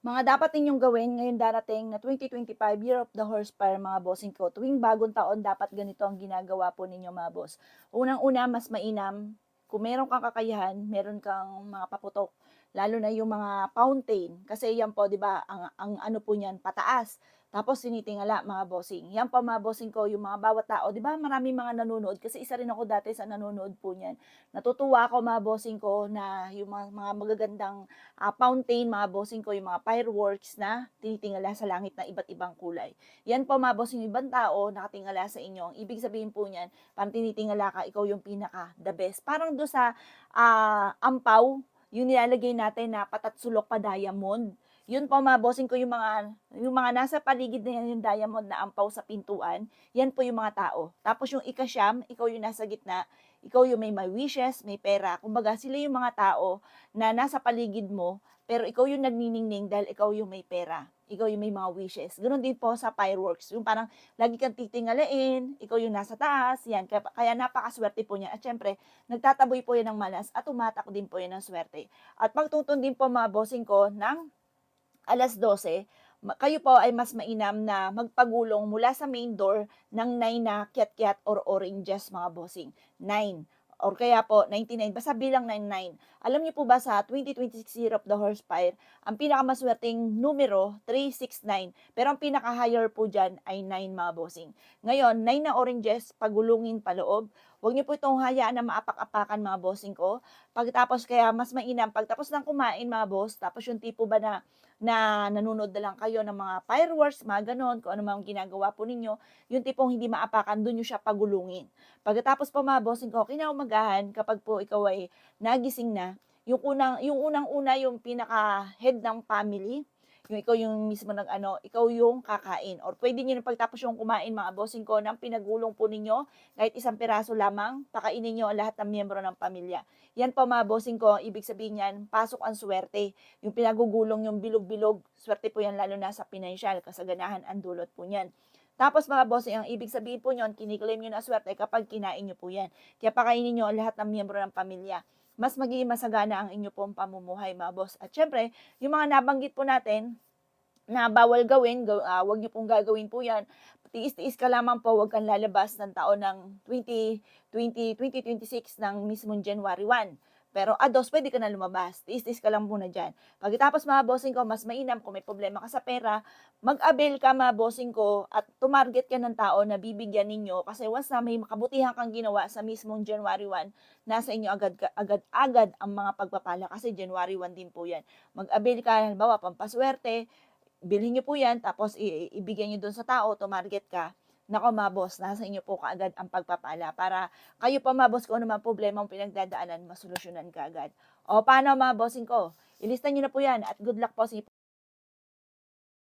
Mga dapat ninyong gawin ngayong darating na 2025 Year of the Horse para mga bossing ko. Tuwing bagong taon, dapat ganito ang ginagawa po ninyo mga boss. Unang-una, mas mainam, kung meron kang kakayahan, meron kang mga paputok, lalo na yung mga fountain. Kasi yan po, di ba, ang ano po niyan, pataas. Tapos sinitingala mga bossing. Yan po mga bossing ko, yung mga bawat tao, di ba maraming mga nanonood. Kasi isa rin ako dati sa nanonood po niyan. Natutuwa ako mga bossing ko na yung mga magagandang fountain, mga bossing ko, yung mga fireworks na tinitingala sa langit na iba't ibang kulay. Yan po mga bossing, ibang tao nakatingala sa inyo. Ang ibig sabihin po niyan, parang tinitingala ka, ikaw yung pinaka the best. Parang do sa ampaw, yung nilalagay natin na patatsulok pa diamond. Yun po mga bossing ko, yung mga nasa paligid na yan, yung diamond na ampaw sa pintuan, yan po yung mga tao. Tapos yung ikasyam, ikaw yung nasa gitna, ikaw yung may wishes, may pera. Kumbaga, sila yung mga tao na nasa paligid mo, pero ikaw yung nagniningning dahil ikaw yung may pera. Ikaw yung may mga wishes. Ganon din po sa fireworks. Yung parang lagi kang titingalain, ikaw yung nasa taas, yan. Kaya napakaswerte po niya. At syempre, nagtataboy po yan ng malas at tumatak din po yan ng swerte. At magtutun din po mga bossing ko ng 12:00, kayo po ay mas mainam na magpagulong mula sa main door ng 9 na kiat-kiat or oranges mga bossing. 9 or kaya po 99, basta bilang 99. Alam niyo po ba sa 2026 Year of the Horsefire, ang pinakamaswerteng numero 369, pero ang pinaka-higher po dyan ay 9 mga bossing. Ngayon, 9 na oranges, pagulungin paloob. Huwag niyo po itong hayaan na maapak-apakan mga bossing ko. Pagkatapos kaya mas mainam, pagtapos ng kumain mga boss, tapos yung tipo ba na nanonood na lang kayo ng mga fireworks, mga gano'n, kung ano mang ginagawa po ninyo, yung tipong hindi maapakan, do'n niyo siya pagulungin. Pagkatapos po mga bossing ko, kinaumagahan, kapag po ikaw ay nagising na, yung unang-una, yung pinaka-head ng family, yung ikaw yung mismo nag-ano, ikaw yung kakain. Or pwede niyo na pagtapos yung kumain mga bossing ko ng pinagulong po ninyo, kahit isang piraso lamang, pakainin niyo ang lahat ng miyembro ng pamilya. Yan po mga bossing ko, ibig sabihin niyan, pasok ang swerte. Yung pinagugulong yung bilog-bilog, swerte po yan lalo na sa pinansyal, kasaganahan ang dulot po niyan. Tapos mga bossing, ang ibig sabihin po niyon, kiniklaim niyo na swerte kapag kinain niyo po yan. Kaya pakainin niyo ang lahat ng miyembro ng pamilya. Mas magiging masagana ang inyo pong pamumuhay mga boss. At syempre, yung mga nabanggit po natin, na bawal gawin, wag niyo pong gagawin po 'yan. Tiis-tiis ka lamang po, wag kang lalabas ng taon ng 2026 ng mismong January 1. Pero 2 puwede ka na lumabas, tiis-tiis ka lang muna diyan. Pagkatapos mga bossing ko, mas mainam kung may problema ka sa pera, mag-avail ka mga bossing ko at tumarget ka ng tao na bibigyan ninyo kasi once na may kabutihan kang ginawa sa mismong January 1, nasa inyo agad-agad ang mga pagpapala kasi January 1 din po 'yan. Mag-avail ka, halimbawa pampaswerte, bilhin niyo po 'yan tapos ibigay niyo do'n sa tao, tumarget ka. Naku mga boss, nasa inyo po kaagad ang pagpapala para kayo pa mga boss kung ano mang problemang pinagdadaanan, masolusyunan kaagad. O paano mga bossing ko, ilista niyo na po 'yan at good luck po sa inyo